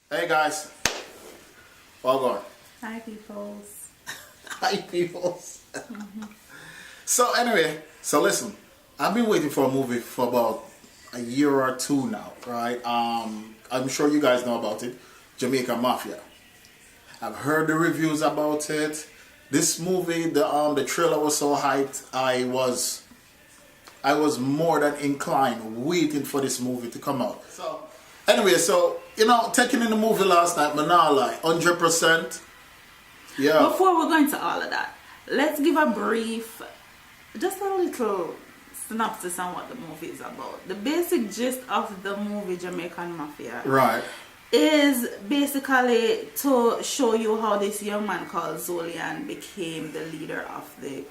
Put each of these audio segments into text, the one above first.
Hey guys, welcome. Hi peoples. Hi peoples. So anyway, listen, I've been waiting for a movie for about a year or two now, right? I'm sure you guys know about it, Jamaican Mafia. I've heard the reviews about it. This movie, the trailer was so hyped. I was more than inclined waiting for this movie to come out. So anyway, taking in the movie last night, but not like 100%. Yeah. Before we're going to all of that, let's give a brief, just a little synopsis on what the movie is about. The basic gist of the movie Jamaican Mafia, Right, is basically to show you how this young man called Zolian became the leader of the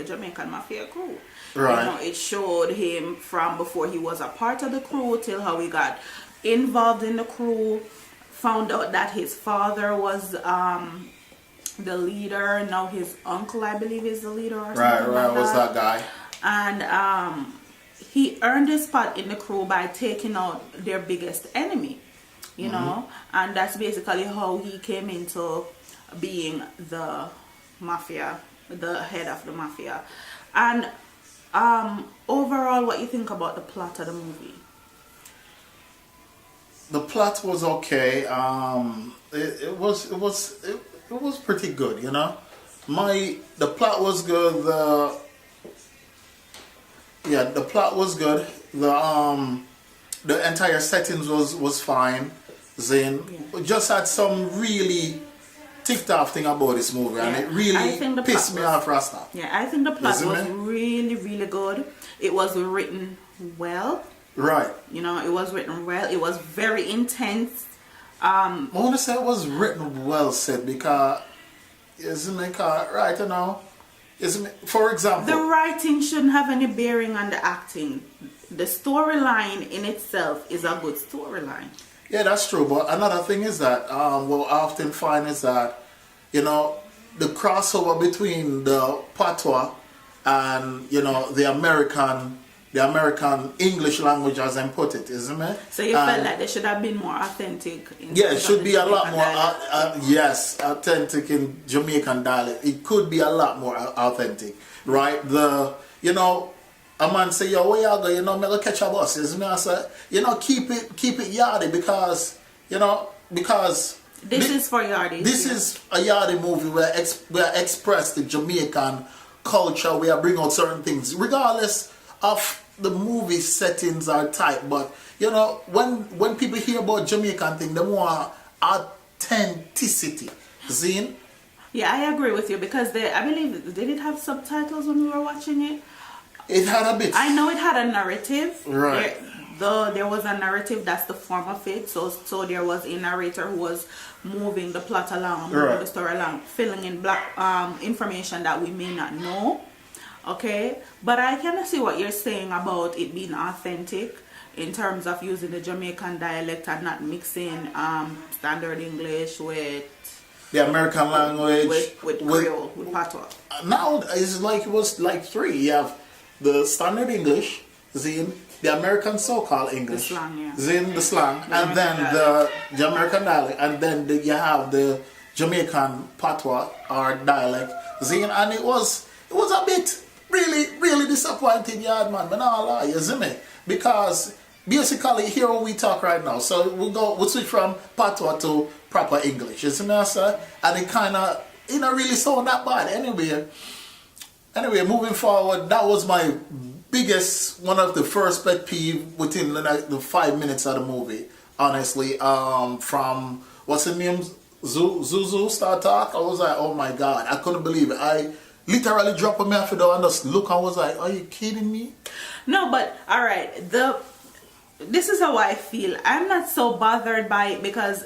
Jamaican Mafia crew. Right. You know, it showed him from before he was a part of the crew till how he got involved in the crew, found out that his father was the leader. Now his uncle, I believe, is the leader or something like was that guy. And he earned his spot in the crew by taking out their biggest enemy, you know, and that's basically how he came into being the mafia, the head of the mafia. And overall, what you think about the plot of the movie? The plot was okay. It was pretty good, you know. The plot was good. The plot was good. The entire settings was fine. Then we just had some really ticked off thing about this movie, and it really pissed me off, Rasta. Yeah, I think the plot was really, really good. It was written well. Right. You know, it was written well. It was very intense. I want to say it was written well said because, right, you know, for example, the writing shouldn't have any bearing on the acting. The storyline in itself is a good storyline. Yeah, that's true. But another thing is that what I often find is that, you know, the crossover between the patois and, you know, the American English language, as I put it, isn't it? So you felt like they should have been more authentic. Yeah, it should be a lot more, yes, authentic in Jamaican dialect. It could be a lot more authentic, right? You know, a man say, yo, where y'all go? You know, I'm going to catch a bus, isn't it? I say, you know, keep it yardy because this is for yardy. This is a yardy movie where we express the Jamaican culture. We are bringing out certain things, regardless of the movie settings are tight, but you know, when people hear about Jamaican thing, they want authenticity. See? Yeah, I agree with you because I believe, did it have subtitles when we were watching it? It had a bit. I know it had a narrative. Right. There was a narrative, that's the form of it. So there was a narrator who was moving the plot along, moving the story along, filling in black information that we may not know. Okay, but I can see what you're saying about it being authentic in terms of using the Jamaican dialect and not mixing standard English with the American language, with Creole, with patois. Now it's like it was like three. You have the standard English, the American so-called English, the slang, yeah. the slang, and then the American dialect, and then you have the Jamaican patois or dialect, and it was a bit really disappointing, yard man, but not lie, you see me? Because basically here we talk right now, so we switch from patois to proper English, you see me, sir? And it kind of, really sound that bad. Anyway, moving forward, that was my biggest, one of the first pet peeve within the 5 minutes of the movie, honestly. From, what's his name, Zuzu start talk, I was like, oh my God, I couldn't believe it. I literally dropped a mouth and just look, I was like, are you kidding me? No, but alright, this is how I feel. I'm not so bothered by it because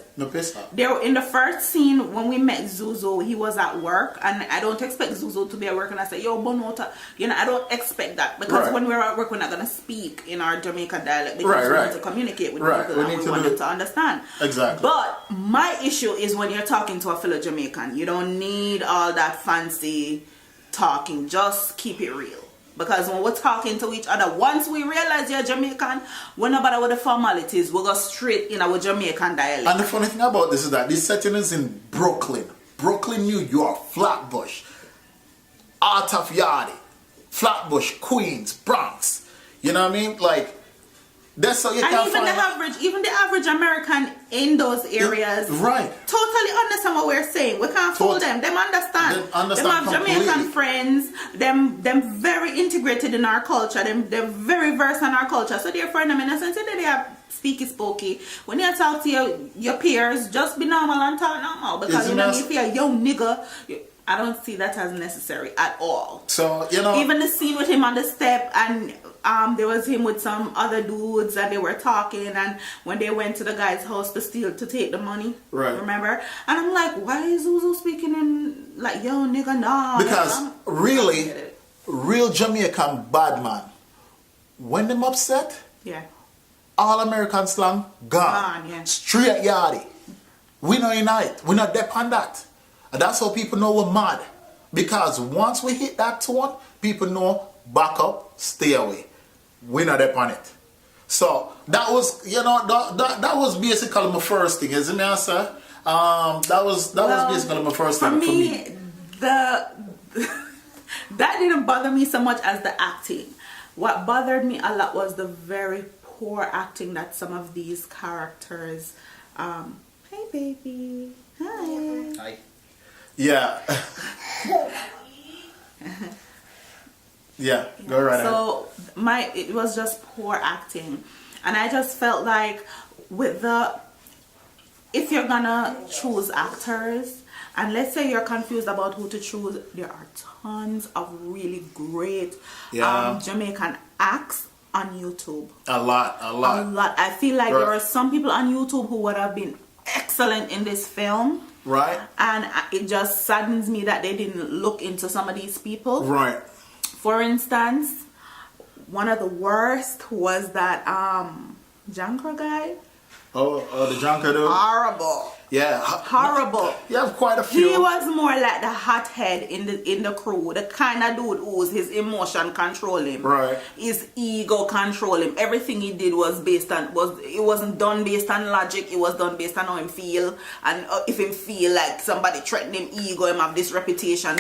there in the first scene when we met Zuzu, he was at work, and I don't expect Zuzu to be at work and I say, yo, Bonota, you know, I don't expect that because when we're at work, we're not going to speak in our Jamaican dialect because we need to communicate with people and we want them to understand. Exactly. But my issue is when you're talking to a fellow Jamaican, you don't need all that fancy talking, just keep it real. Because when we're talking to each other, once we realize you're Jamaican, we're not bother with the formalities. We'll go straight in our Jamaican dialect. And the funny thing about this is that this setting is in Brooklyn, New York, Flatbush, Art of Yardy, Flatbush, Queens, Bronx. You know what I mean? Like, that's so you and can even the average American in those areas, right? Totally understand what we're saying. We can't fool them. Them understand. Them have completely. Jamaican friends. Them very integrated in our culture. Them very versed in our culture. So therefore, in a sense, they are speaky spooky. When you talk to your peers, just be normal and talk normal. Because you know, if you're a young nigga, I don't see that as necessary at all. So you know, even the scene with him on the step and. There was him with some other dudes and they were talking, and when they went to the guy's house to take the money, right? Remember? And I'm like, why is Zuzu speaking in like, yo nigga, nah? Because really, real Jamaican bad man, when them upset, yeah, all American slang gone, yeah. Straight yardy. We not unite. We not dep on that, and that's how people know we're mad. Because once we hit that tone, people know back up, stay away. We're not up on it. So that was, you know, that was basically my first thing, isn't it, sir? That was basically my first thing for me. That didn't bother me so much as the acting. What bothered me a lot was the very poor acting that some of these characters. Hey baby, hi. Hi. Yeah. Yeah, go right ahead. So it was just poor acting, and I just felt like if you're gonna choose actors, and let's say you're confused about who to choose, there are tons of really great Jamaican acts on YouTube. A lot. I feel like there are some people on YouTube who would have been excellent in this film. Right. And it just saddens me that they didn't look into some of these people. Right. For instance, one of the worst was that Jankra guy. Oh, the Janker dude? Horrible. Yeah. Horrible. You have quite a few. He was more like the hothead in the crew. The kind of dude whose his emotion control him. Right. His ego control him. Everything he did was it wasn't done based on logic. It was done based on how him feel. And if him feel like somebody threatened him ego, him have this reputation.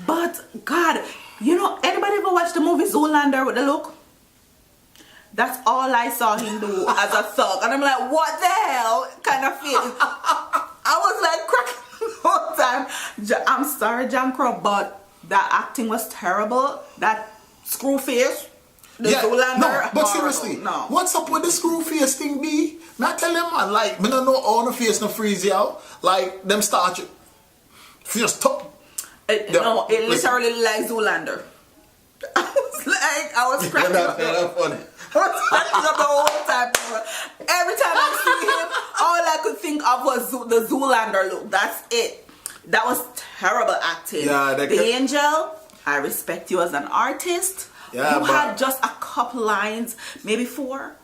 But God, you know, anybody ever watch the movie Zoolander with the look? That's all I saw him do as a thug. And I'm like, what the hell kind of feeling? I was like cracking the whole time. I'm sorry, John Crow, but that acting was terrible. That screw face, Zoolander. No, but horrible. seriously, no. What's up with the screw face thing, B? Me I tell them, man, like, me don't know all the face no freeze you out. Like, them start you. Face top. It literally like Zoolander. I was cracking up. That's funny. I was cracking up the whole time. Every time I see him, all I could think of was the Zoolander look. That's it. That was terrible acting. Yeah, the Angel, I respect you as an artist. Yeah, you had just a couple lines, maybe 4.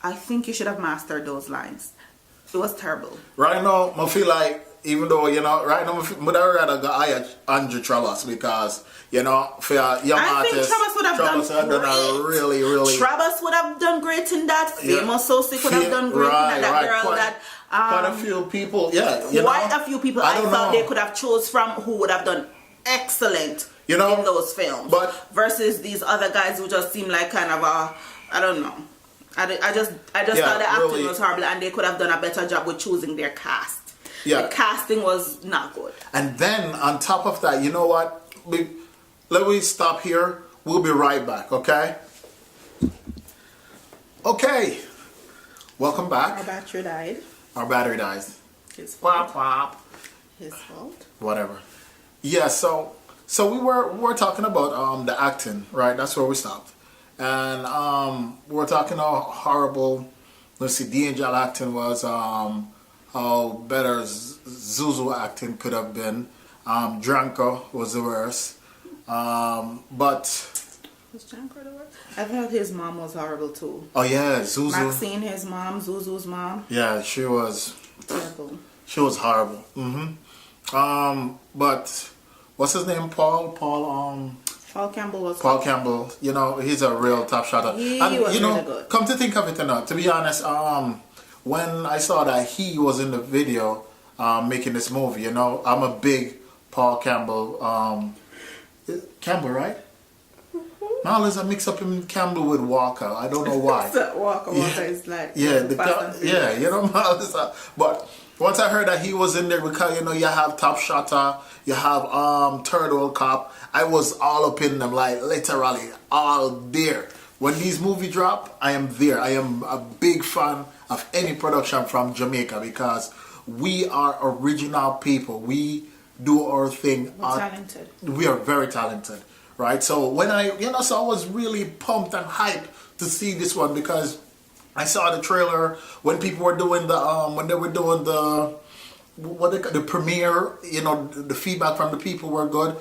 I think you should have mastered those lines. It was terrible. Right now, I feel like, even though, you know, right now, I'd rather go hire Andrew Travis because, you know, for a young artist, think Travis would have done a really... Travis would have done great in that. Famous So Sick would have done great in that. Girl quite a few people, quite a few people I thought they could have chose from who would have done excellent in those films. But versus these other guys who just seem like kind of I don't know. I just thought the acting was horrible, and they could have done a better job with choosing their cast. Yeah. The casting was not good. And then on top of that, you know what? Let me stop here. We'll be right back, okay? Okay. Welcome back. Our battery died. Our battery dies. His fault. Wop. His fault. Whatever. Yeah, so we were talking about the acting, right? That's where we stopped. And we were talking how horrible, let's see, the Angel acting was, how better Zuzu acting could have been. Dranko was the worst. But... Was Dranko the worst? I thought his mom was horrible too. Oh yeah, Zuzu. Maxine, his mom, Zuzu's mom. Yeah, she was... Terrible. She was horrible. But... What's his name? Paul? Paul Campbell was Paul Campbell, you know, he's a real top shotter. He and was you know, really good. come to think of it or not, to be honest, when I saw that he was in the video making this movie, you know, I'm a big Paul Campbell, Campbell, right? Now there's a mix up in Campbell with Walker. I don't know why. Walker is like you know, but once I heard that he was in there, because you know you have Top Shotter, you have Turtle Cop, I was all up in them, like literally all there. When these movies drop, I am there. I am a big fan of any production from Jamaica because we are original people. We do our thing. We're talented. We are very talented, right? So when I was really pumped and hyped to see this one because I saw the trailer when people were doing the the premiere. You know, the feedback from the people were good.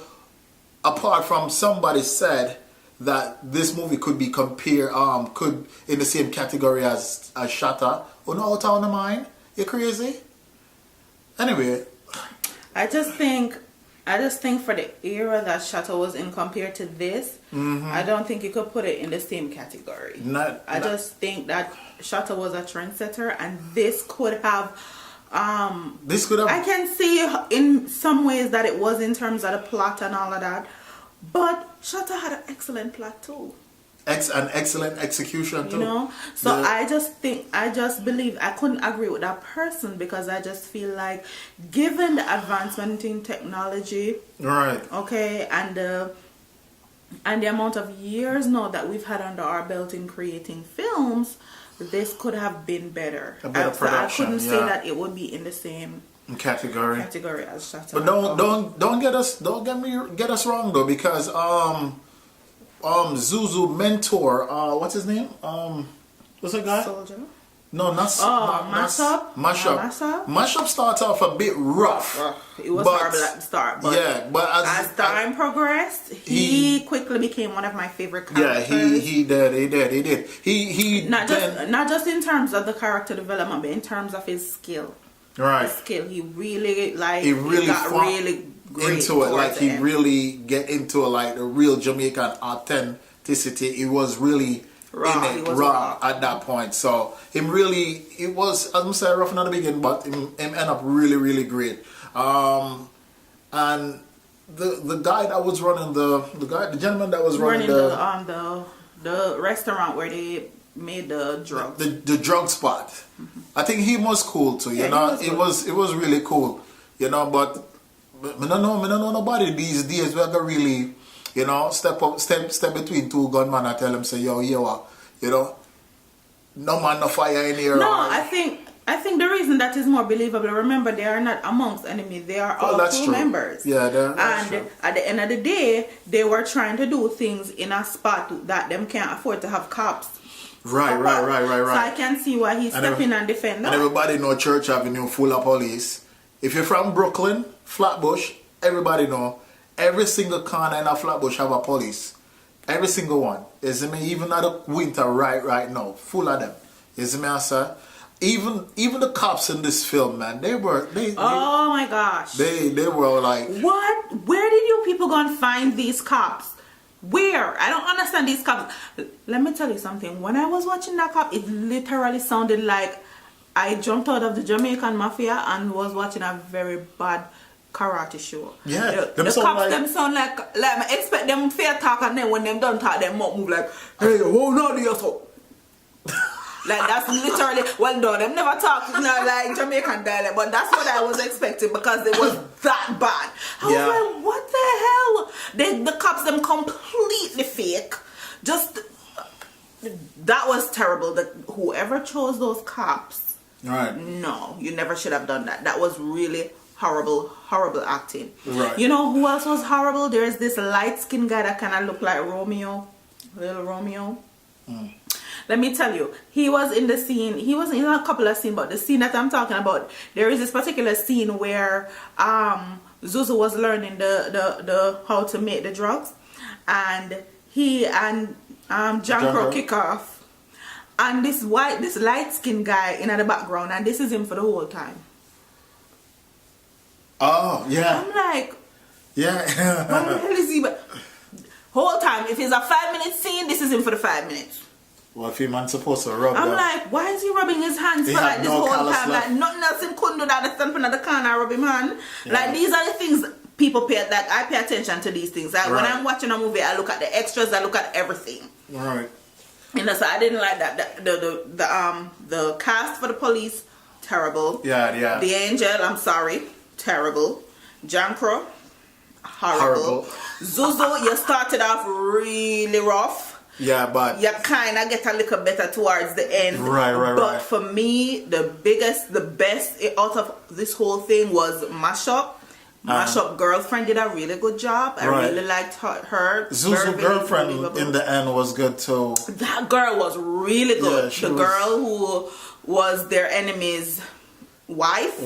Apart from somebody said that this movie could be compared, could in the same category as Shatter. Oh no, out of mind? You crazy? Anyway, I just think for the era that Shatter was in compared to this, I don't think you could put it in the same category. I just think that Shatter was a trendsetter, and this could have. I can see in some ways that it was in terms of the plot and all of that, but Shatter had an excellent plot too. An excellent execution too. You know, so I just believe I couldn't agree with that person because I just feel like, given the advancement in technology, right? Okay, and the amount of years now that we've had under our belt in creating films, this could have been better. A better production. I couldn't say that it would be in the same category as Shatter. But don't get us wrong though, because Zuzu mentor, what's his name? What's that guy? Soldier. No, Mashup. Mashup starts off a bit rough. It was horrible at the start, but as time progressed, he quickly became one of my favorite characters. Yeah, he did. He not just in terms of the character development, but in terms of his skill. Right. His skill, he really got really great into it. Like he really get into it, like the real Jamaican authenticity. It was really raw at that point. So it was, I'm saying, rough in the beginning, but him end up really, really great. And the guy that was running the gentleman that was running the restaurant where they made the drugs, the drug spot. I think he was cool too. You know, it was really cool. You know, but I don't know nobody these days who are really, you know, step between two gunmen and tell them, say, yo, you know, no man, no fire in here. No, I think the reason that is more believable, remember, they are not amongst enemies, they are all crew members. Yeah, and true. At the end of the day, they were trying to do things in a spot that them can't afford to have cops. Right. So I can see why he's stepping and defend that. And everybody know Church Avenue full of police. If you're from Brooklyn, Flatbush, everybody know every single corner in a Flatbush have a police. Every single one. Is me even at the winter right now, full of them. Is me answer? Even the cops in this film, man, they oh my gosh. They were like, what? Where did you people go and find these cops? Where? I don't understand these cops. Let me tell you something. When I was watching that cop, it literally sounded like I jumped out of the Jamaican Mafia and was watching a very bad karate show. Yeah. The cops, them sound like I expect them fair talk, and then when them done talk, them move like, hey, hold on to yourself. Like, that's literally, well, no, them never talk like Jamaican dialect, but that's what I was expecting because it was that bad. I was like, what the hell? The cops, them completely fake. Just, that was terrible. Whoever chose those cops, right? No, you never should have done that. That was really horrible acting. Right. You know who else was horrible? There's this light-skinned guy that kind of looked like little Romeo. Let me tell you, he was in the scene. He was in a couple of scenes, but the scene that I'm talking about, there is this particular scene where Zuzu was learning the how to make the drugs, and he and Janko kick off, and this light skinned guy in the background, and this is him for the whole time. Oh yeah. I'm like, yeah. what the hell is he? Whole time. If it's a 5-minute scene, this is him for the 5 minutes. Well, if your man's supposed to rub I'm them. like, why is he rubbing his hands He for had like this no whole callous time? left. Like nothing else him couldn't do that. I stand in the corner rub him hand. Yeah. Like these are the things people pay. Like I pay attention to these things. Like when Right. I'm watching a movie, I look at the extras. I look at everything. Right. And so I didn't like that. The cast for the police, terrible. Yeah. The Angel, I'm sorry, terrible. Jankro, horrible. Zuzu, you started off really rough. Yeah, but You kind of get a little better towards the end. Right. But for me, the best out of this whole thing was Mashup. Mashup Girlfriend did a really good job. I Right. really liked her. Zuzu Very Girlfriend believable. in the end was good too. That girl was really good. Yeah, she The was- girl who was their enemy's wife.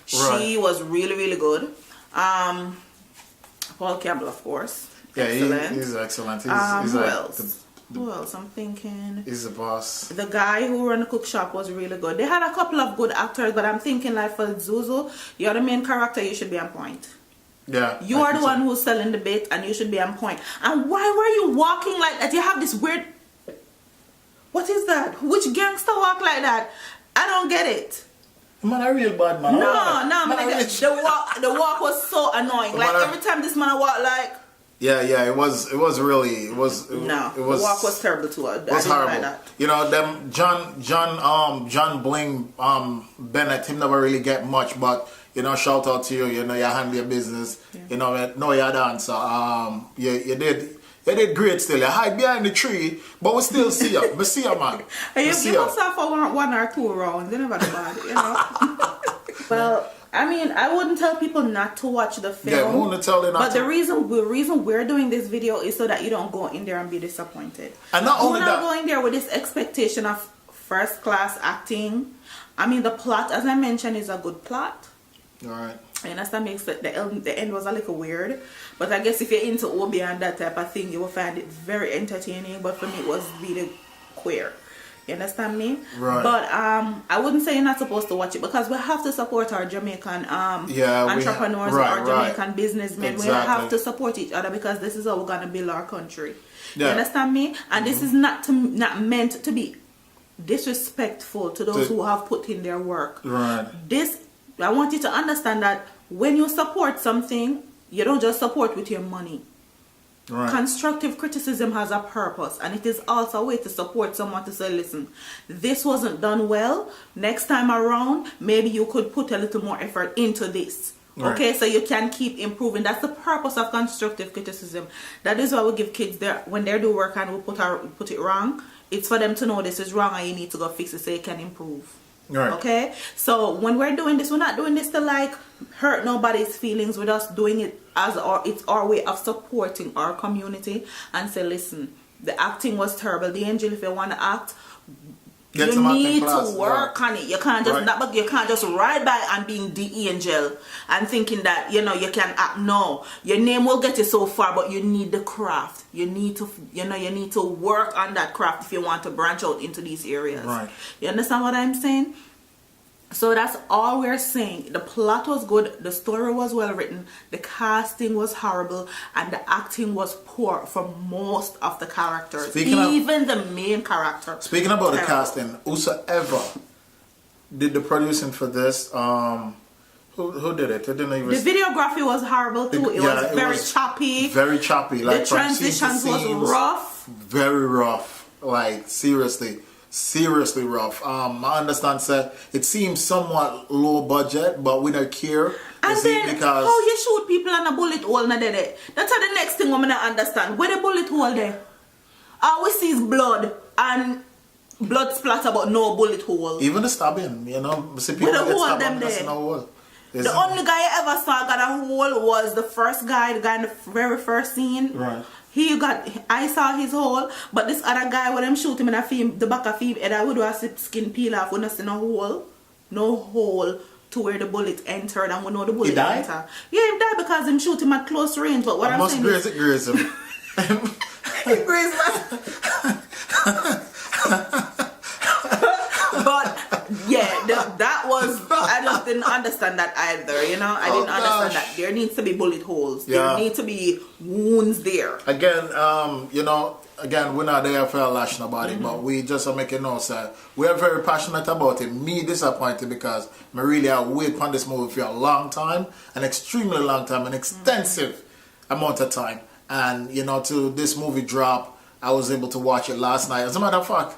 She was really, really good. Paul Campbell, of course. Yeah, Excellent. he's excellent. He's Who like else? Who else? I'm thinking. he's the boss. The guy who ran the cook shop was really good. They had a couple of good actors, but I'm thinking like for Zuzu, you're the main character, you should be on point. Yeah. You are the one who's selling the bit and you should be on point. And why were you walking like that? You have this weird... What is that? Which gangster walk like that? I don't get it. Man, a real bad man. No, Man, man, the walk was so annoying. Like Man, every time this man walk like... Yeah, it was really No, the walk was terrible too. It was horrible. Like that. You know, them John Bling Bennett, him never really get much, but you know, shout out to you. You know, you handle your business. Yeah. You know you're a dancer. You did great still. You hide behind the tree, but we still see you. We see you, man. You must have for one or two rounds. You never bad, you know. Well, I mean, I wouldn't tell people not to watch the film. Yeah, I wouldn't tell them not but to. the reason we're doing this video is so that you don't go in there and be disappointed. And not only You're that, not going there with this expectation of first class acting. I mean, the plot, as I mentioned, is a good plot. all right. And that's that makes the end was a little weird. But I guess if you're into Obi and that type of thing, you will find it very entertaining. But for me, it was really queer. You understand me? Right. But I wouldn't say you're not supposed to watch it because we have to support our Jamaican entrepreneurs, our Jamaican businessmen. Exactly. We have to support each other because this is how we're gonna build our country. Yeah. You understand me? And this is not meant to be disrespectful to those who have put in their work. Right. I want you to understand that when you support something, you don't just support with your money. Right. Constructive criticism has a purpose, and it is also a way to support someone to say, listen, this wasn't done well. Next time around, maybe you could put a little more effort into this. Right. Okay, so you can keep improving. That's the purpose of constructive criticism. That is why we give kids when they do work and we put it wrong, it's for them to know this is wrong and you need to go fix it so you can improve. Right. Okay, so when we're doing this, we're not doing this to like hurt nobody's feelings. We're just doing it as it's our way of supporting our community and say, listen, the acting was terrible. The Angel, if you want to act, you need to work on it. You can't just you can't just ride by and being the Angel and thinking that you can act. No, your name will get you so far, but you need the craft. You need to work on that craft if you want to branch out into these areas. Right. You understand what I'm saying? So that's all we're saying. The plot was good, the story was well written, the casting was horrible, and the acting was poor for most of the characters, even the main character. Speaking about the casting, whosoever did the producing for this, who did it? I didn't even. The videography was horrible too. It was very choppy. Very choppy. Like the transitions was rough. Very rough. Like seriously rough. I understand, sir. It seems somewhat low budget, but we don't care. And then, how you shoot people on a bullet hole na there? That's the next thing I'm gonna understand. Where the bullet hole there? All we see is blood and blood splatter, but no bullet hole. Even the stabbing, see people get stabbed and there's no hole. The only guy I ever saw got a hole was the first guy, the guy in the very first scene. Right. I saw his hole, but this other guy, when them shoot him in the back of him head, I would have seen skin peel off. We not see no hole to where the bullet entered, and we know the bullet entered. Yeah, he died because him shoot him at close range. But what I'm saying is, graze him. graze But yeah, I just didn't understand that either, you know. I didn't understand that there needs to be bullet holes. There need to be wounds there. Again, you know, we're not there for lashing about it, but we just are making notes that we are very passionate about it. Me disappointed because I really have waited for this movie for a long time, an extremely long time, an extensive amount of time. And, you know, to this movie drop, I was able to watch it last night. As a matter of fact,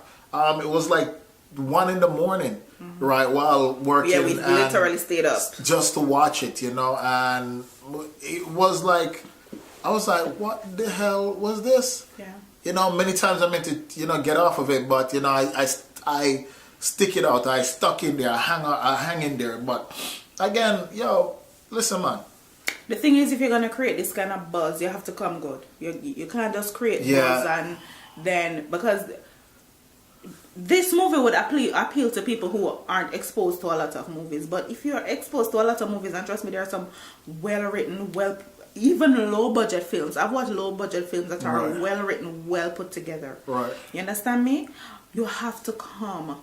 it was like 1 in the morning, right, while working. Yeah, we literally stayed up. Just to watch it, you know, and it was like, I was like, what the hell was this? Yeah. You know, many times I meant to, you know, get off of it, but, you know, I stick it out. I stuck in there. I hang in there. But, again, yo, listen, man. The thing is, if you're going to create this kind of buzz, you have to come good. You can't just create buzz and then, because this movie would appeal to people who aren't exposed to a lot of movies. But if you're exposed to a lot of movies, and trust me, there are some well-written, even low-budget films. I've watched low-budget films that are well-written, well put together. Right. You understand me? You have to come.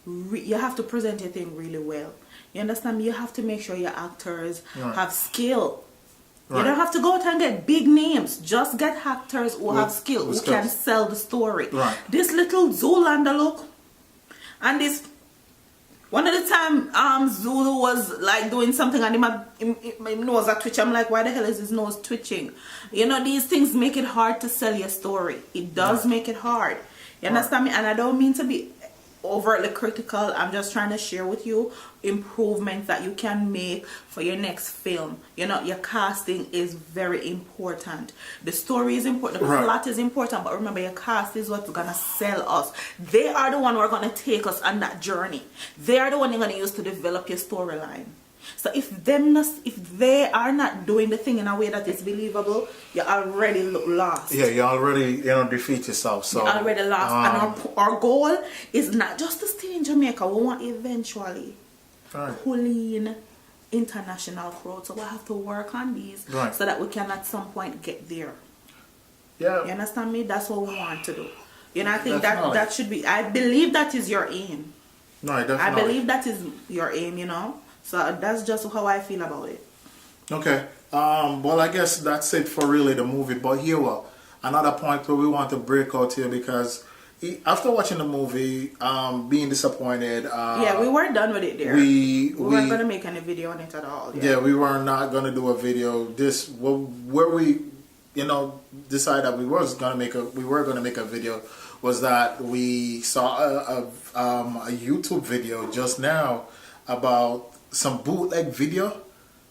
You have to present your thing really well. You understand me? You have to make sure your actors have skill. You don't have to go out and get big names. Just get actors who have skill, who can sell the story. Right. This little Zoolander look, and this one of the time Zulu was like doing something and my nose a twitch. I'm like, why the hell is his nose twitching? You know, these things make it hard to sell your story. It does make it hard. You understand me? And I don't mean to be overtly critical. I'm just trying to share with you improvements that you can make for your next film. You know, your casting is very important. The story is important. The plot is important. But remember, your cast is what's gonna sell us. They are the one who are gonna take us on that journey. They are the one you're gonna use to develop your storyline. So if they are not doing the thing in a way that is believable, you already lost. Yeah, you already, you know, defeat yourself. So you already lost. And our goal is not just to stay in Jamaica. We want eventually pull in international crowd. So we have to work on these so that we can at some point get there. Yeah. You understand me? That's what we want to do. You know, I think that should be, I believe that is your aim. No, definitely. I believe that is your aim, you know. So that's just how I feel about it. Okay. Well, I guess that's it for really the movie. But here we another point where we want to break out here, because after watching the movie, being disappointed. Yeah, we weren't done with it there. We weren't going to make any video on it at all. Yeah, we were not going to do a video. Where we, you know, decided that we were going to make a video was that we saw a YouTube video just now about some bootleg video.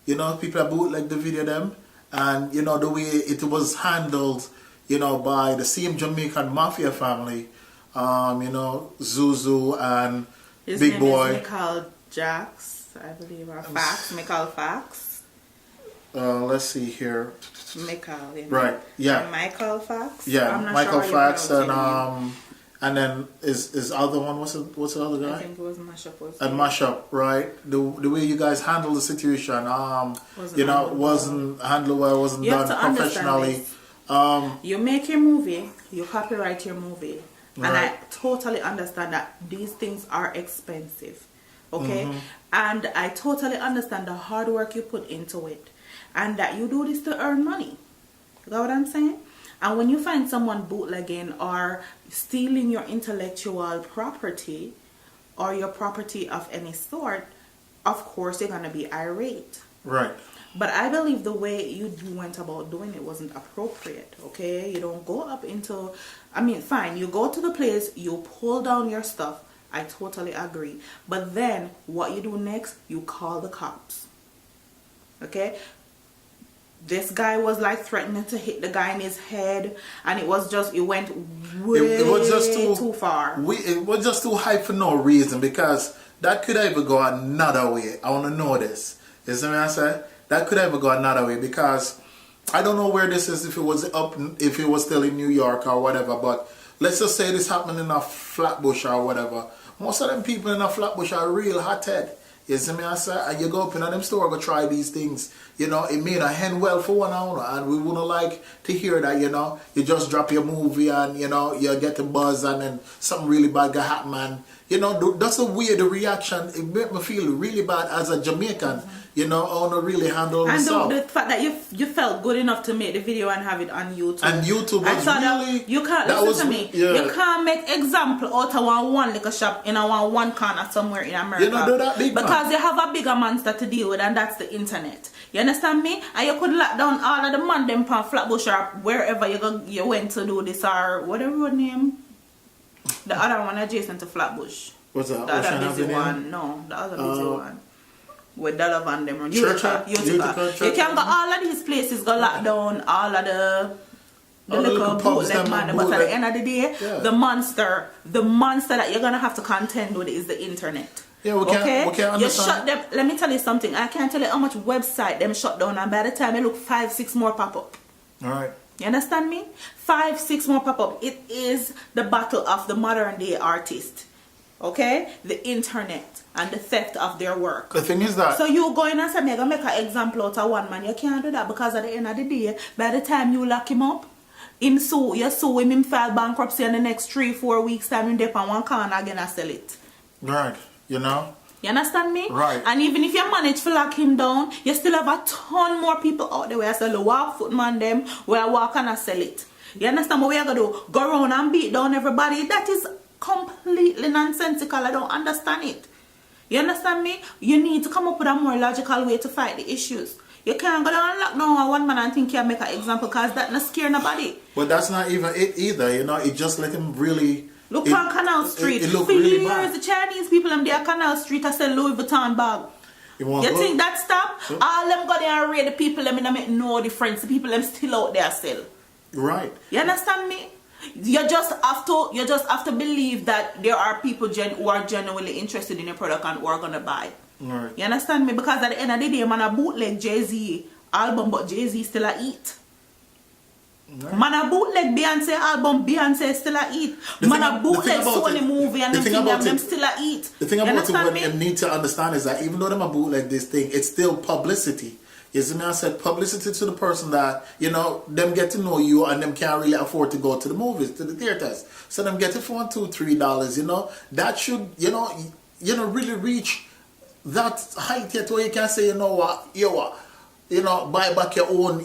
You know, people are bootleg the video them, and you know the way it was handled, you know, by the same Jamaican Mafia family, you know, Zuzu and his Big name Boy. Is Michael Jax, I believe, or Fax, Michael Fax. Let's see here. Michael, you know? Right, yeah. And Michael Fax. Yeah, I'm not Michael sure Fax and then is other one, what's the other guy? I think it was Mashup. And Mashup, right? The way you guys handled the situation, you know, wasn't handled well, wasn't done professionally. You make your movie, you copyright your movie, and I totally understand that these things are expensive, okay? And I totally understand the hard work you put into it, and that you do this to earn money. You know what I'm saying? And when you find someone bootlegging or stealing your intellectual property or your property of any sort, of course you're going to be irate. Right. But I believe the way you went about doing it wasn't appropriate, okay? You don't go up into, I mean, fine, you go to the place, you pull down your stuff. I totally agree. But then what you do next, you call the cops, okay? This guy was like threatening to hit the guy in his head, and it went way too far. It was just too high for no reason, because that could ever go another way. I want to know this. You see what I said? That could ever go another way, because I don't know where this is, if it was still in New York or whatever, but let's just say this happened in a Flatbush or whatever. Most of them people in a Flatbush are real hothead. You see me, I say, and you go up in them store, go try these things. You know, it may not end well for one hour, and we wouldn't like to hear that, you know. You just drop your movie and, you know, you get the buzz, and then something really bad can happen, and, you know, that's the way the reaction, it made me feel really bad as a Jamaican. You know, I want to really handle myself. And the fact that you felt good enough to make the video and have it on YouTube. And YouTube was really... You can't, listen to me, you can't make example out of one little shop in one corner somewhere in America. You know, do that big because man. you have a bigger monster to deal with, and that's the internet. You understand me? And you could lock down all of the man them from Flatbush or wherever you went to do this, or whatever your name. The other one adjacent to Flatbush. What's that? The other Ocean busy Avenue? one. No, the other busy one. With Dollar Van them. Utica. You can go all of these places, go lock down all of the little bootleg man. But at the end of the day, the monster that you're gonna have to contend with is the internet. Yeah, we can't understand. You shut them. Let me tell you something. I can't tell you how much website them shut down, and by the time you look 5-6 more pop up. Alright. You understand me? 5-6 more pop up. It is the battle of the modern day artist. Okay? The internet and the theft of their work. The thing is that... So you go in and say, I'm going to make an example out of one man. You can't do that, because at the end of the day, by the time you lock him up, you sue him file bankruptcy in the next 3-4 weeks time, you dip on one corner again and sell it. Right. You know? You understand me? Right. And even if you manage to lock him down, you still have a ton more people out there where I sell the walk foot man them, where I walk and I sell it. You understand what we are going to do? Go around and beat down everybody? That is completely nonsensical. I don't understand it. You understand me? You need to come up with a more logical way to fight the issues. You can't go down and lock down one man and think you make an example, because that not scare nobody. But that's not even it either, you know. It just let him really... Look on Canal Street. It For really years, bad. the Chinese people in their Canal Street are selling Louis Vuitton bag. You think that stop? All them go there and raid the people, them make no difference. The people them still out there still. Right. You understand me? You just have to believe that there are people who are genuinely interested in your product and who are gonna buy. Right. You understand me? Because at the end of the day, man, a bootleg Jay-Z album, but Jay-Z still a eat. Right. Man, a bootleg Beyonce album, Beyonce still a eat. Man, a bootleg Sony movie, and them still a eat. The thing about it, what you need to understand is that even though them a bootleg this thing, it's still publicity. You see me? I said publicity to the person that, you know, them get to know you and them can't really afford to go to the movies, to the theaters. So them get it for $2-3, you know. That should, you know, really reach that height yet where you can say, you know what, you know, buy back your own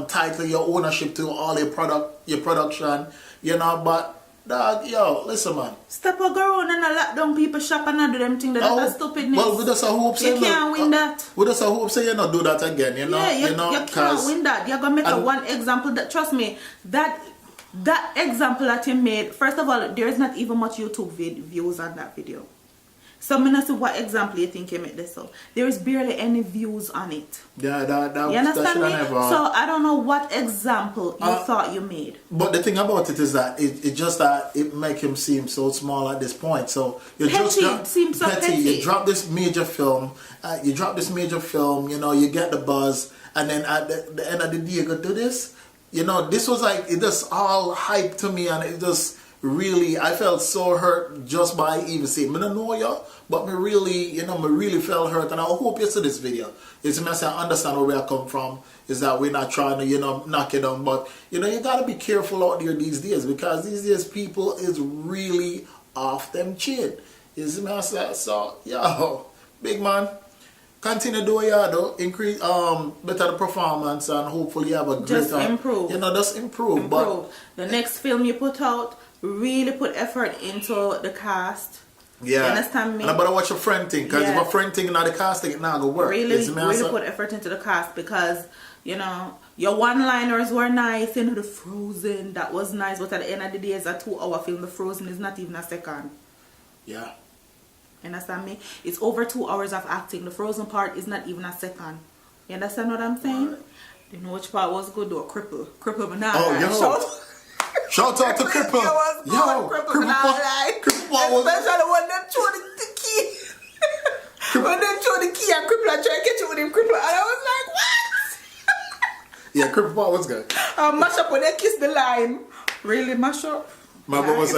title, your ownership to all your production, you know. But dog, yo, listen, man. Step a girl and a lock down people shop and do them things that's stupidness. Well, we just hope you can't win that. We just hope you not do that again, you know. Yeah, you can't win that. You're gonna make one example that, trust me, that example that you made. First of all, there is not even much YouTube views on that video. So I'm not see what example you think you made this so. There is barely any views on it. Yeah, you understand me? So I don't know what example you thought you made. But the thing about it is that it just that it make him seem so small at this point. So you petty. You drop this major film. You know, you get the buzz, and then at the end of the day, you go do this. You know, this was like it just all hype to me, and it just. Really, I felt so hurt just by even saying, I don't know you, but me really felt hurt, and I hope you see this video. It's me, I understand where I come from, is that we're not trying to, you know, knock it down, but, you know, you gotta be careful out there these days, because these days people is really off them chin. You see me, I say, so, yo, big man, continue doing your do, increase, better the performance, and hopefully you have a great just improve. You know, just improve. But the next film you put out, really put effort into the cast. Yeah. You understand me? And I better watch your friend thing, because if a friend thing not the casting, it not gonna work. Really put effort into the cast, because, you know, your one-liners were nice, you know, the Frozen, that was nice, but at the end of the day, it's a 2-hour film. The Frozen is not even a second. Yeah. You understand me? It's over 2 hours of acting. The Frozen part is not even a second. You understand what I'm saying? Right. You know which part was good though? Cripple banana. Oh, yo. Shout out to Cripple. Yo, Cripple was... Especially when them throw the key. When them throw the key and Cripple and try to catch it with him, Cripple. And I was like, what? Yeah, Cripple part was good. Mash up when they kiss the lime. Really mash up? My mom was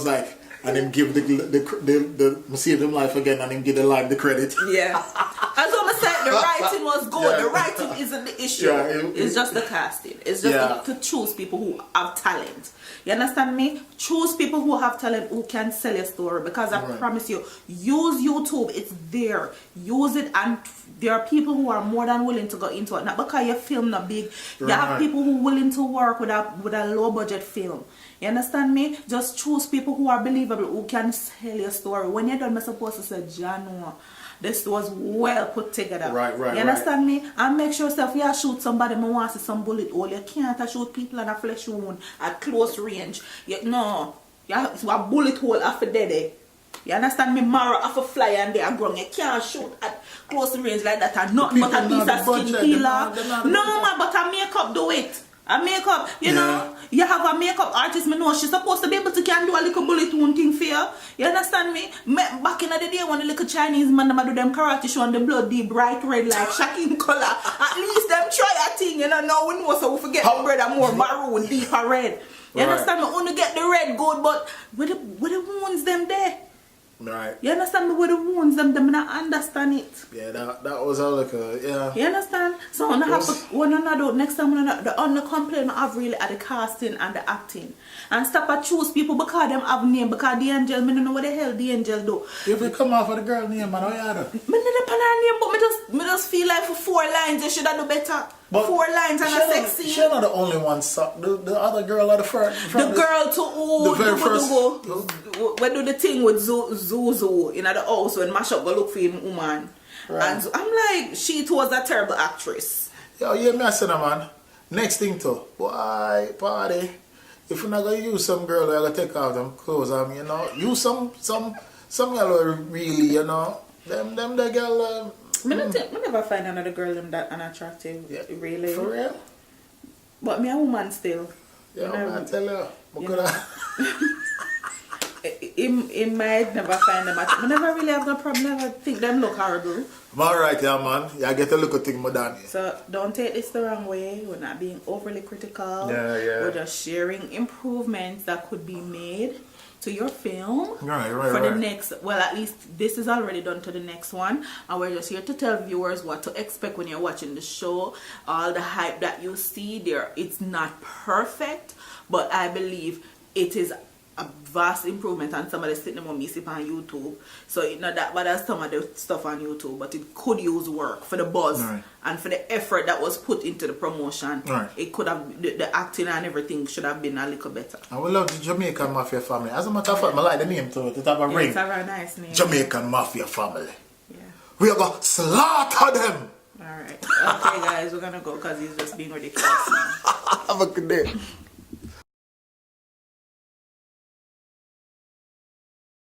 like, and then give the save them life again, and then give the lime the credit. Yeah. As I said, the writing was good. The writing isn't the issue. It's just the casting. It's just to choose people who have talent. You understand me? Choose people who have talent, who can sell your story. Because I promise you, use YouTube. It's there. Use it, and there are people who are more than willing to go into it. Not because your film not big. You have people who are willing to work with a low budget film. You understand me? Just choose people who are believable, who can sell your story. When you're done, you're supposed to say, Jano, this was well put together. You understand me? And make sure if you shoot somebody, I want to see some bullet hole. You can't shoot people in a flesh wound at close range. No. You have a bullet hole after dead. You understand me? Marrow off a fly and they are grown. You can't shoot at close range like that and nothing but a piece of skin peeler. No man, but a makeup do it. A makeup, you know, you have a makeup artist, me know she's supposed to be able to can do a little bullet wound thing for you. You understand me? Back in the day when the little Chinese man them do them karate show and the blood deep bright red like shocking color. At least them try a thing, you know, now we know so we forget the bread and more maroon, deeper red. You understand me? Only get the red good, but with the wounds them there. Right. You understand me? With the wounds them not understand it. Yeah, that was all like a, You understand? So when I have when I do next time the only complaint I have really are the casting and the acting. And stop and choose people because them have name, because the angel, me don't know what the hell the angel do. If we come off of the girl name, man, how you do? Me not depend on her name, but me just feel like for 4 lines you should have do better. But 4 lines and a sex scene. She's not the only one. The other girl at the front. The girl to who the very first. We do the thing with Zuzu in the house when Mash up go look for him woman. And so I'm like, she was a terrible actress. Yo, you hear me I say that, man. Next thing too, boy, party. If you're not gonna use some girl, you're gonna take off them clothes. You know, use some yellow really, you know. Them the girl. I never find another girl them that unattractive, really. For real? But me a woman still. Yeah, I tell you. In my head, never find them. I never really have no problem. Never think them look horrible. I'm alright, yeah, man. You get a look at thing more than you. So don't take this the wrong way. We're not being overly critical. Yeah. We're just sharing improvements that could be made to your film right, for the next, well, at least this is already done to the next one, and we're just here to tell viewers what to expect when you're watching the show. All the hype that you see there, it's not perfect, but I believe it is a vast improvement on some of the sitting on me sip on YouTube. So it's not that bad as some of the stuff on YouTube, but it could use work for the buzz and for the effort that was put into the promotion. It could have, the acting and everything should have been a little better. I would love the Jamaican Mafia family. As a matter of fact, I like the name too. It have a ring. It's a very nice name. Jamaican Mafia family. Yeah. We are going to slaughter them. Alright. Okay guys, we're going to go because he's just being ridiculous now. Have a good day.